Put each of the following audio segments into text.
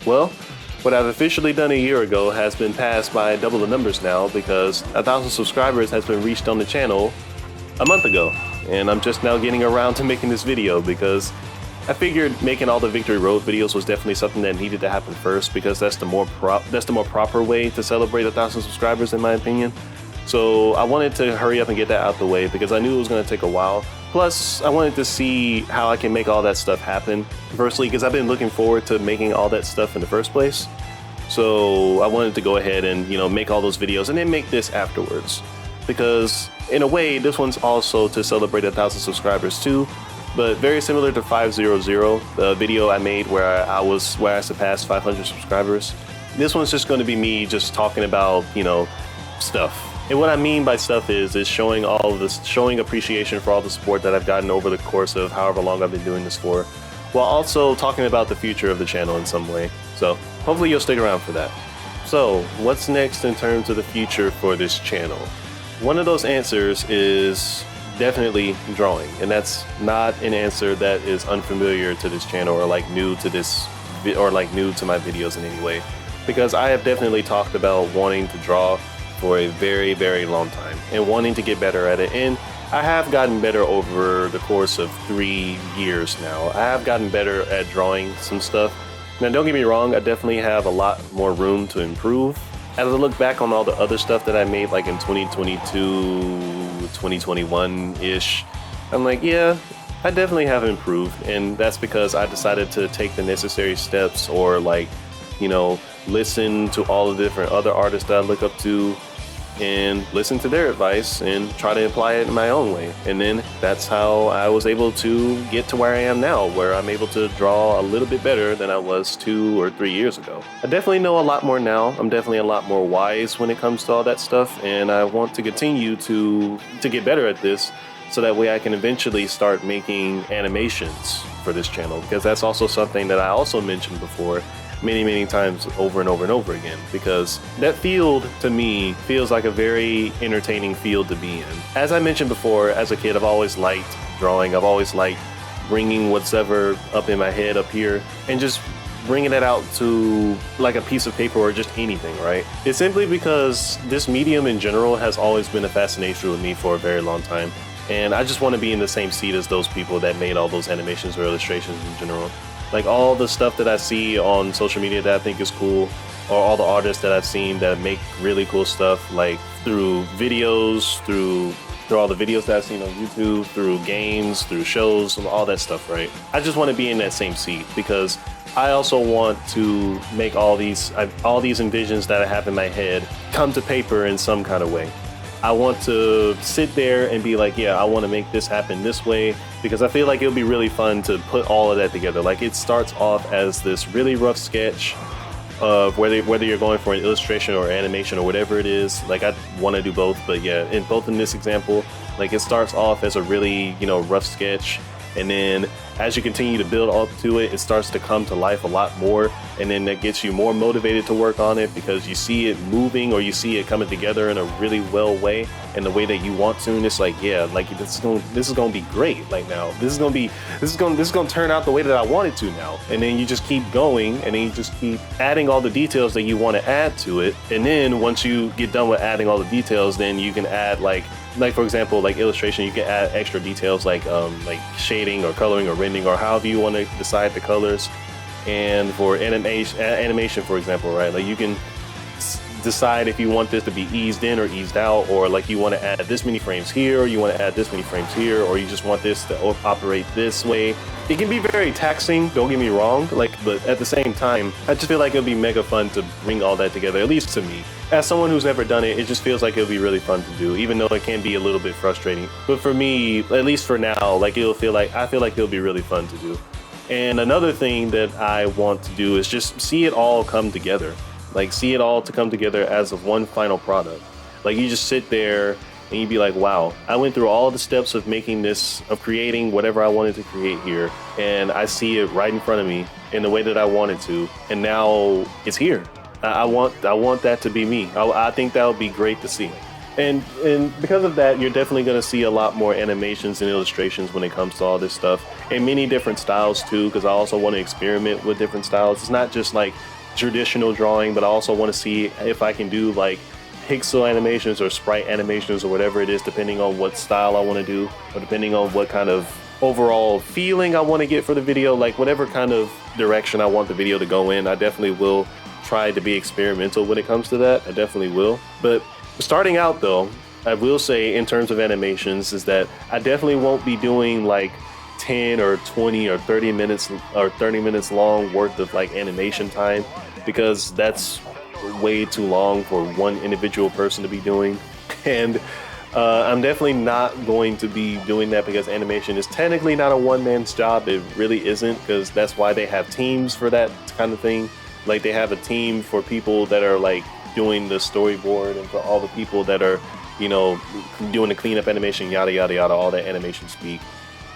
Well, what I've officially done a year ago has been passed by double the numbers now because 1,000 subscribers has been reached on the channel a month ago. And I'm just now getting around to making this video because I figured making all the Victory Road videos was definitely something that needed to happen first because that's the more proper way to celebrate 1,000 subscribers in my opinion. So I wanted to hurry up and get that out the way because I knew it was going to take a while. Plus, I wanted to see how I can make all that stuff happen. Firstly, because I've been looking forward to making all that stuff in the first place. So I wanted to go ahead and, make all those videos and then make this afterwards. Because in a way, this one's also to celebrate 1,000 subscribers too. But very similar to 500, the video I made where I surpassed 500 subscribers. This one's just going to be me just talking about, stuff. And what I mean by stuff is showing showing appreciation for all the support that I've gotten over the course of however long I've been doing this for, while also talking about the future of the channel in some way. So hopefully you'll stick around for that. So what's next in terms of the future for this channel? One of those answers is definitely drawing, and that's not an answer that is unfamiliar to this channel or like new to my videos in any way, because I have definitely talked about wanting to draw for a very, very long time and wanting to get better at it. And I have gotten better over the course of 3 years now. I have gotten better at drawing some stuff. Now, don't get me wrong, I definitely have a lot more room to improve. As I look back on all the other stuff that I made like in 2022, 2021-ish, I'm like, yeah, I definitely have improved. And that's because I decided to take the necessary steps or listen to all the different other artists that I look up to and listen to their advice and try to apply it in my own way. And then that's how I was able to get to where I am now, where I'm able to draw a little bit better than I was 2 or 3 years ago. I definitely know a lot more now. I'm definitely a lot more wise when it comes to all that stuff, and I want to continue to get better at this so that way I can eventually start making animations for this channel, because that's also something that I also mentioned before many times over and over and over again, because that field to me feels like a very entertaining field to be in. As I mentioned before, as a kid I've always liked drawing. I've always liked bringing whatever up in my head up here and just bringing it out to like a piece of paper or just anything, right? It's simply because this medium in general has always been a fascination with me for a very long time, and I just want to be in the same seat as those people that made all those animations or illustrations in general. Like all the stuff that I see on social media that I think is cool, or all the artists that I've seen that make really cool stuff, like through videos, through all the videos that I've seen on YouTube, through games, through shows, and all that stuff, right? I just want to be in that same seat because I also want to make all these envisions that I have in my head come to paper in some kind of way. I want to sit there and be like, yeah, I want to make this happen this way, because I feel like it'll be really fun to put all of that together. Like it starts off as this really rough sketch of whether you're going for an illustration or animation or whatever it is. Like I want to do both, but yeah, in this example, like it starts off as a really, rough sketch, and then as you continue to build up to it, it starts to come to life a lot more, and then that gets you more motivated to work on it because you see it moving or you see it coming together in a really well way, in the way that you want to, and it's like, yeah, like this is gonna be great. Like now, this is gonna turn out the way that I want it to now. And then you just keep going, and then you just keep adding all the details that you want to add to it, and then once you get done with adding all the details, then you can add like for example, like illustration, you can add extra details like shading or coloring or rendering or however you want to decide the colors. And for animation, for example, right, like you can decide if you want this to be eased in or eased out, or like you want to add this many frames here, or you want to add this many frames here, or you just want this to operate this way. It can be very taxing, don't get me wrong, but at the same time, I just feel like it'll be mega fun to bring all that together, at least to me. As someone who's never done it, it just feels like it'll be really fun to do, even though it can be a little bit frustrating. But for me, at least for now, like I feel like it'll be really fun to do. And another thing that I want to do is just see it all come together. Like see it all to come together as of one final product. Like you just sit there and you'd be like, wow, I went through all the steps of making this, of creating whatever I wanted to create here, and I see it right in front of me in the way that I wanted to, and now it's here. I want that to be me. I think that would be great to see. And because of that, you're definitely going to see a lot more animations and illustrations when it comes to all this stuff, and many different styles too, because I also want to experiment with different styles. It's not just like traditional drawing, but I also want to see if I can do like pixel animations or sprite animations or whatever it is, depending on what style I want to do, or depending on what kind of overall feeling I want to get for the video. Like whatever kind of direction I want the video to go in, I definitely will try to be experimental when it comes to that. I definitely will. But starting out though, I will say in terms of animations is that I definitely won't be doing like 10 or 20 or 30 minutes long worth of like animation time, because that's way too long for one individual person to be doing. And I'm definitely not going to be doing that, because animation is technically not a one-man's job. It really isn't, because that's why they have teams for that kind of thing. Like they have a team for people that are like doing the storyboard, and for all the people that are, you know, doing the cleanup animation, yada yada yada, all that animation speak.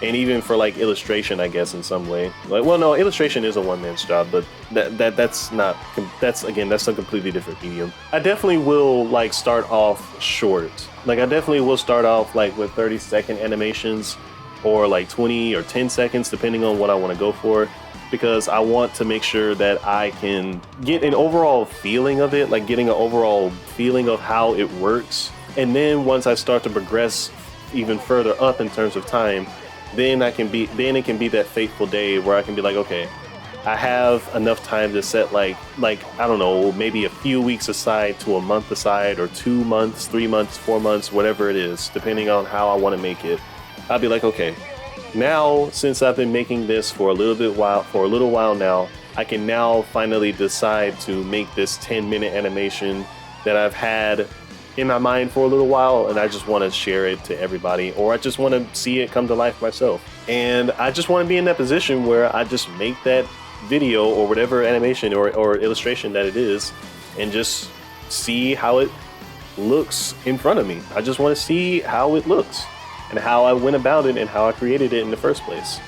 And even for like illustration, I guess in some way. Like, well, no, illustration is a one-man's job, but that's a completely different medium. I definitely will like start off short. Like I definitely will start off like with 30-second animations, or like 20 or 10 seconds, depending on what I want to go for, because I want to make sure that I can get an overall feeling of it, like getting an overall feeling of how it works. And then once I start to progress even further up in terms of time, then it can be that fateful day where I can be like, okay, I have enough time to set like I don't know, maybe a few weeks aside to a month aside, or 2 months, 3 months, 4 months, whatever it is, depending on how I want to make it. I'll be like, okay, now since I've been making this for a little while now, I can now finally decide to make this 10-minute animation that I've had in my mind for a little while, and I just want to share it to everybody, or I just want to see it come to life myself. And I just want to be in that position where I just make that video or whatever animation or illustration that it is, and just see how it looks in front of me. I just want to see how it looks and how I went about it and how I created it in the first place.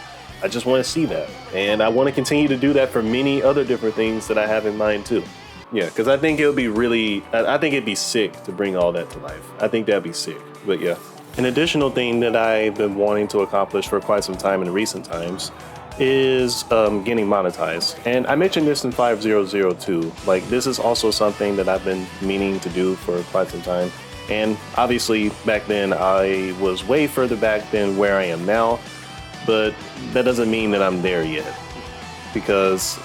I just want to see that, and I want to continue to do that for many other different things that I have in mind too. Yeah, because I think it'd be sick to bring all that to life. I think that'd be sick. But yeah. An additional thing that I've been wanting to accomplish for quite some time in recent times is getting monetized. And I mentioned this in 5002. Like, this is also something that I've been meaning to do for quite some time. And obviously back then I was way further back than where I am now, but that doesn't mean that I'm there yet, because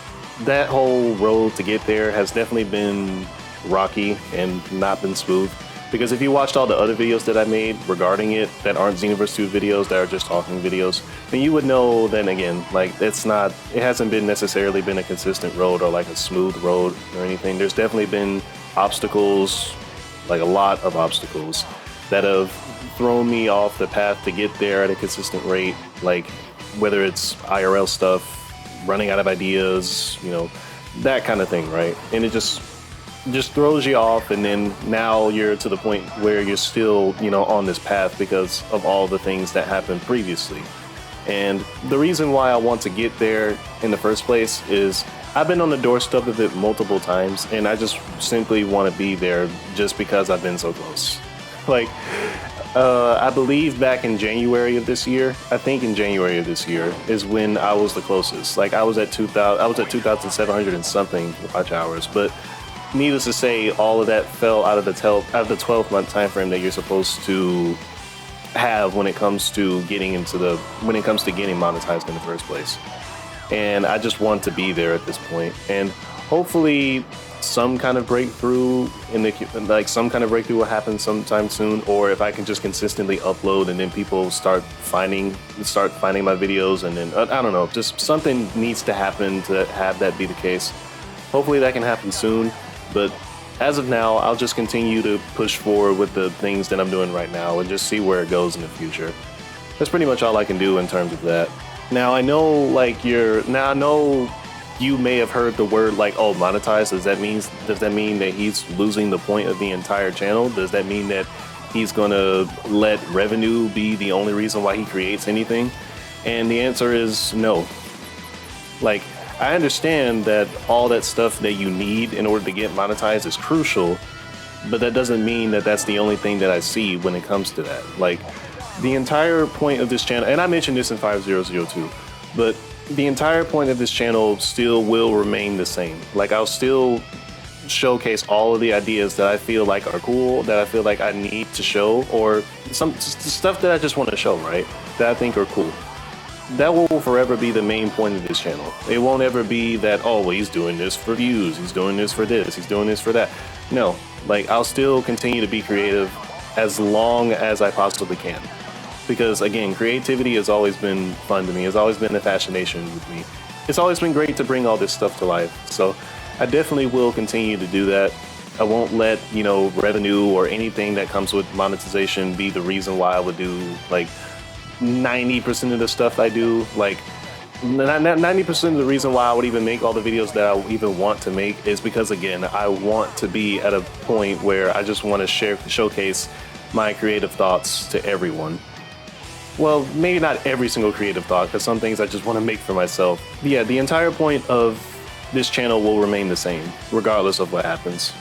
that whole road to get there has definitely been rocky and not been smooth. Because if you watched all the other videos that I made regarding it that aren't Xenoverse 2 videos, that are just talking videos, then you would know then again, like it hasn't been necessarily been a consistent road or like a smooth road or anything. There's definitely been obstacles, like a lot of obstacles, that have thrown me off the path to get there at a consistent rate. Like whether it's IRL stuff, running out of ideas, you know, that kind of thing, right? And it just throws you off, and then now you're to the point where you're still, you know, on this path because of all the things that happened previously. And the reason why I want to get there in the first place is I've been on the doorstep of it multiple times, and I just simply want to be there just because I've been so close. Like, I believe back in January of this year, is when I was the closest. Like I was at 2,700 and something watch hours, but needless to say, all of that fell out of the 12-month time frame that you're supposed to have when it comes to getting monetized in the first place. And I just want to be there at this point, and hopefully some kind of breakthrough will happen sometime soon, or if I can just consistently upload and then people start finding my videos, and then I don't know, just something needs to happen to have that be the case. Hopefully that can happen soon, but as of now, I'll just continue to push forward with the things that I'm doing right now and just see where it goes in the future. That's pretty much all I can do in terms of that. Now I know you may have heard the word like, oh, monetize. Does that mean that he's losing the point of the entire channel? Does that mean that he's gonna let revenue be the only reason why he creates anything? And the answer is no. Like, I understand that all that stuff that you need in order to get monetized is crucial, but that doesn't mean that that's the only thing that I see when it comes to that. Like, the entire point of this channel, and I mentioned this in 5002, but the entire point of this channel still will remain the same. Like, I'll still showcase all of the ideas that I feel like are cool, that I feel like I need to show, or some stuff that I just want to show, right? That I think are cool. That will forever be the main point of this channel. It won't ever be that, oh, well, he's doing this for views, he's doing this for this, he's doing this for that. No, like, I'll still continue to be creative as long as I possibly can. Because again, creativity has always been fun to me, has always been a fascination with me. It's always been great to bring all this stuff to life. So I definitely will continue to do that. I won't let, you know, revenue or anything that comes with monetization be the reason why I would do like 90% of the stuff I do. Like 90% of the reason why I would even make all the videos that I even want to make is because, again, I want to be at a point where I just want to showcase my creative thoughts to everyone. Well, maybe not every single creative thought, because some things I just want to make for myself. But yeah, the entire point of this channel will remain the same, regardless of what happens.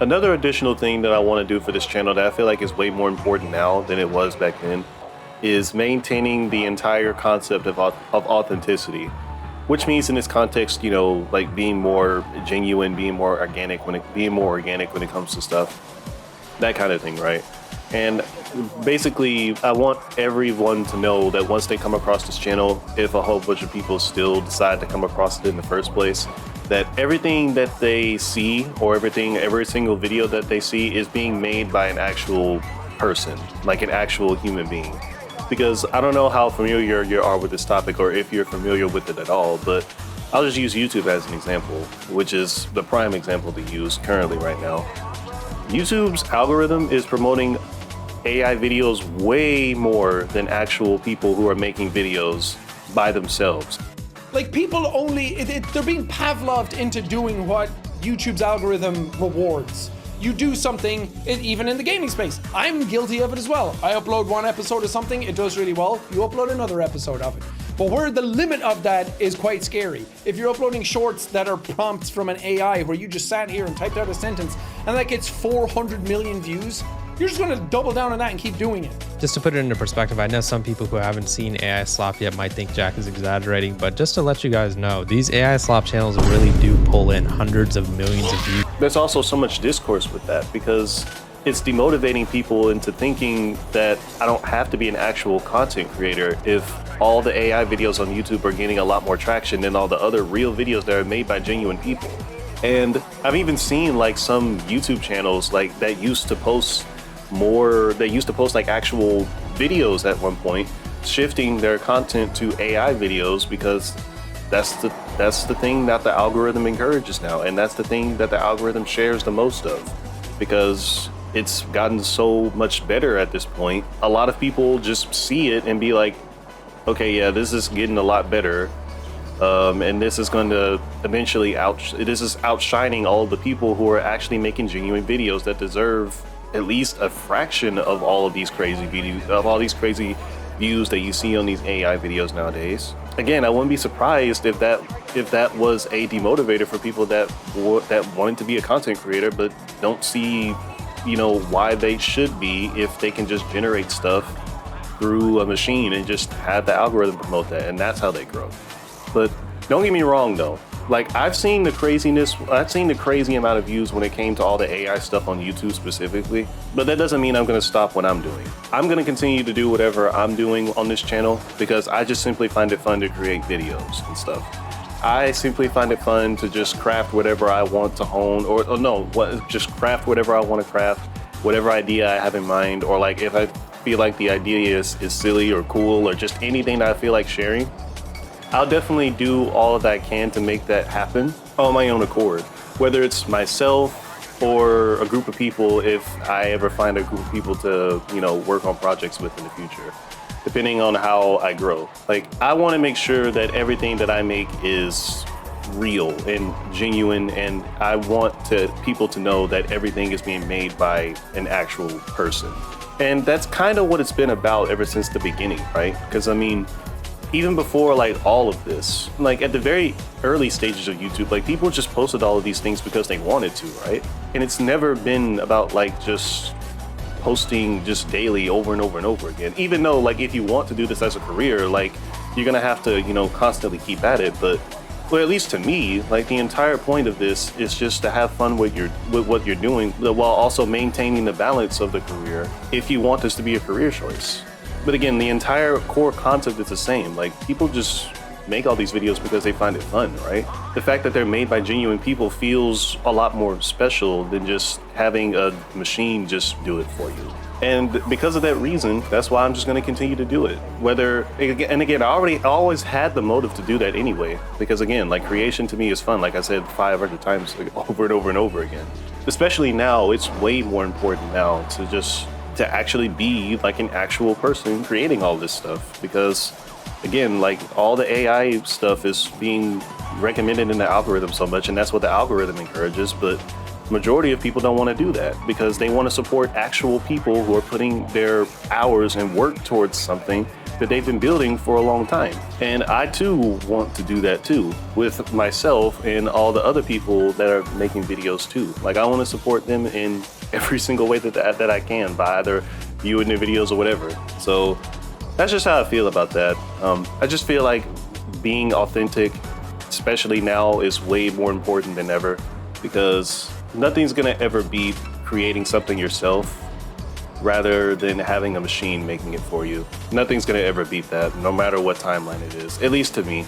Another additional thing that I want to do for this channel that I feel like is way more important now than it was back then is maintaining the entire concept of authenticity. Which means in this context, you know, like being more genuine, being more organic when it comes to stuff, that kind of thing, right? And basically, I want everyone to know that once they come across this channel, if a whole bunch of people still decide to come across it in the first place, that everything that they see, or every single video that they see, is being made by an actual person, like an actual human being. Because I don't know how familiar you are with this topic, or if you're familiar with it at all, but I'll just use YouTube as an example, which is the prime example to use currently right now. YouTube's algorithm is promoting AI videos way more than actual people who are making videos by themselves. Like, people only, they're being Pavloved into doing what YouTube's algorithm rewards. You do something, even in the gaming space. I'm guilty of it as well. I upload one episode of something, it does really well, you upload another episode of it. But where the limit of that is quite scary. If you're uploading shorts that are prompts from an AI, where you just sat here and typed out a sentence, and that gets 400 million views, you're just gonna double down on that and keep doing it. Just to put it into perspective, I know some people who haven't seen AI Slop yet might think Jack is exaggerating, but just to let you guys know, these AI Slop channels really do pull in hundreds of millions of views. There's also so much discourse with that, because it's demotivating people into thinking that I don't have to be an actual content creator if all the AI videos on YouTube are getting a lot more traction than all the other real videos that are made by genuine people. And I've even seen like some YouTube channels like that used to post like actual videos at one point, shifting their content to AI videos, because that's the thing that the algorithm encourages now, and that's the thing that the algorithm shares the most of, because it's gotten so much better at this point. A lot of people just see it and be like, okay, yeah, this is getting a lot better, and this is going to eventually this is outshining all the people who are actually making genuine videos that deserve at least a fraction of all of these crazy videos, of all these crazy views that you see on these AI videos nowadays. Again, I wouldn't be surprised if that was a demotivator for people that wanted to be a content creator but don't see, you know, why they should be if they can just generate stuff through a machine and just have the algorithm promote that, and that's how they grow. But don't get me wrong though, like, I've seen the crazy amount of views when it came to all the AI stuff on YouTube specifically, but that doesn't mean I'm going to stop what I'm doing. I'm going to continue to do whatever I'm doing on this channel because I just simply find it fun to create videos and stuff. I simply find it fun to just craft whatever I want to hone, just craft whatever I want to craft, whatever idea I have in mind, or like if I feel like the idea is silly or cool or just anything that I feel like sharing. I'll definitely do all that I can to make that happen on my own accord, whether it's myself or a group of people, if I ever find a group of people to, you know, work on projects with in the future, depending on how I grow. Like, I want to make sure that everything that I make is real and genuine, and I want people to know that everything is being made by an actual person. And that's kind of what it's been about ever since the beginning, right? Because I mean, even before like all of this, like at the very early stages of YouTube, like people just posted all of these things because they wanted to, right? And it's never been about like just posting just daily over and over and over again. Even though like if you want to do this as a career, like you're gonna have to, you know, constantly keep at it. But well, at least to me, like the entire point of this is just to have fun with what you're doing, while also maintaining the balance of the career if you want this to be a career choice. But again, the entire core concept is the same. Like people just make all these videos because they find it fun, right? The fact that they're made by genuine people feels a lot more special than just having a machine just do it for you. And because of that reason, that's why I'm just going to continue to do it. I always had the motive to do that anyway. Because again, like creation to me is fun. Like I said 500 times, like, over and over and over again. Especially now, it's way more important now to actually be like an actual person creating all this stuff. Because again, like all the AI stuff is being recommended in the algorithm so much, and that's what the algorithm encourages. But majority of people don't want to do that because they want to support actual people who are putting their hours and work towards something that they've been building for a long time. And I too want to do that too with myself and all the other people that are making videos too. Like I want to support them in every single way that I can by either viewing their videos or whatever. So that's just how I feel about that. I just feel like being authentic, especially now, is way more important than ever because nothing's gonna ever beat creating something yourself rather than having a machine making it for you. Nothing's gonna ever beat that, no matter what timeline it is, at least to me.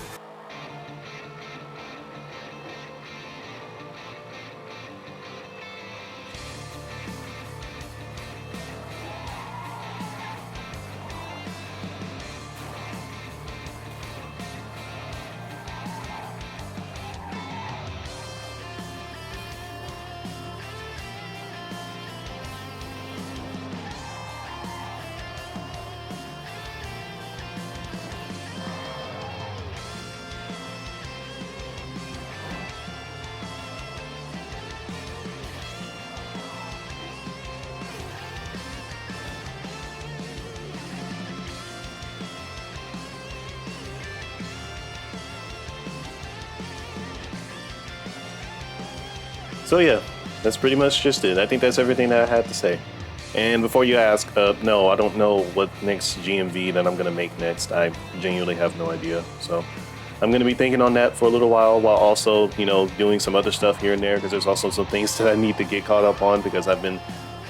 So yeah, that's pretty much just it. I think that's everything that I had to say. And before you ask, no, I don't know what next GMV that I'm going to make next. I genuinely have no idea. So I'm going to be thinking on that for a little while also, you know, doing some other stuff here and there because there's also some things that I need to get caught up on because I've been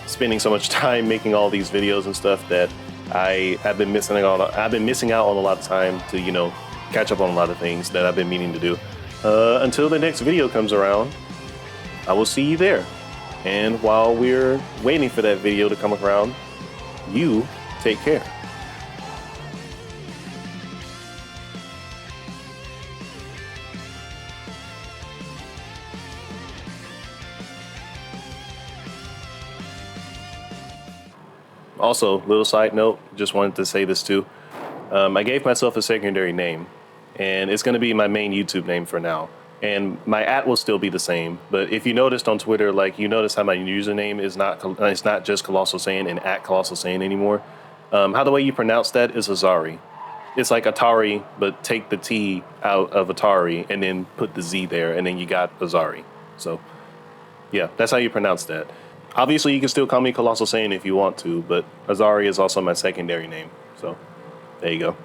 spending so much time making all these videos and stuff that I have been missing out on. I've been missing out on a lot of time to, you know, catch up on a lot of things that I've been meaning to do. Until the next video comes around, I will see you there. And while we're waiting for that video to come around, you take care. Also, little side note, just wanted to say this too. I gave myself a secondary name, and it's going to be my main YouTube name for now. And my @ will still be the same, but if you noticed on Twitter, like you notice how my username is it's not just Colossal Saiyan and @Colossal Saiyan anymore. How the way you pronounce that is Azari. It's like Atari, but take the T out of Atari and then put the Z there, and then you got Azari. So yeah, that's how you pronounce that. Obviously, you can still call me Colossal Saiyan if you want to, but Azari is also my secondary name. So there you go.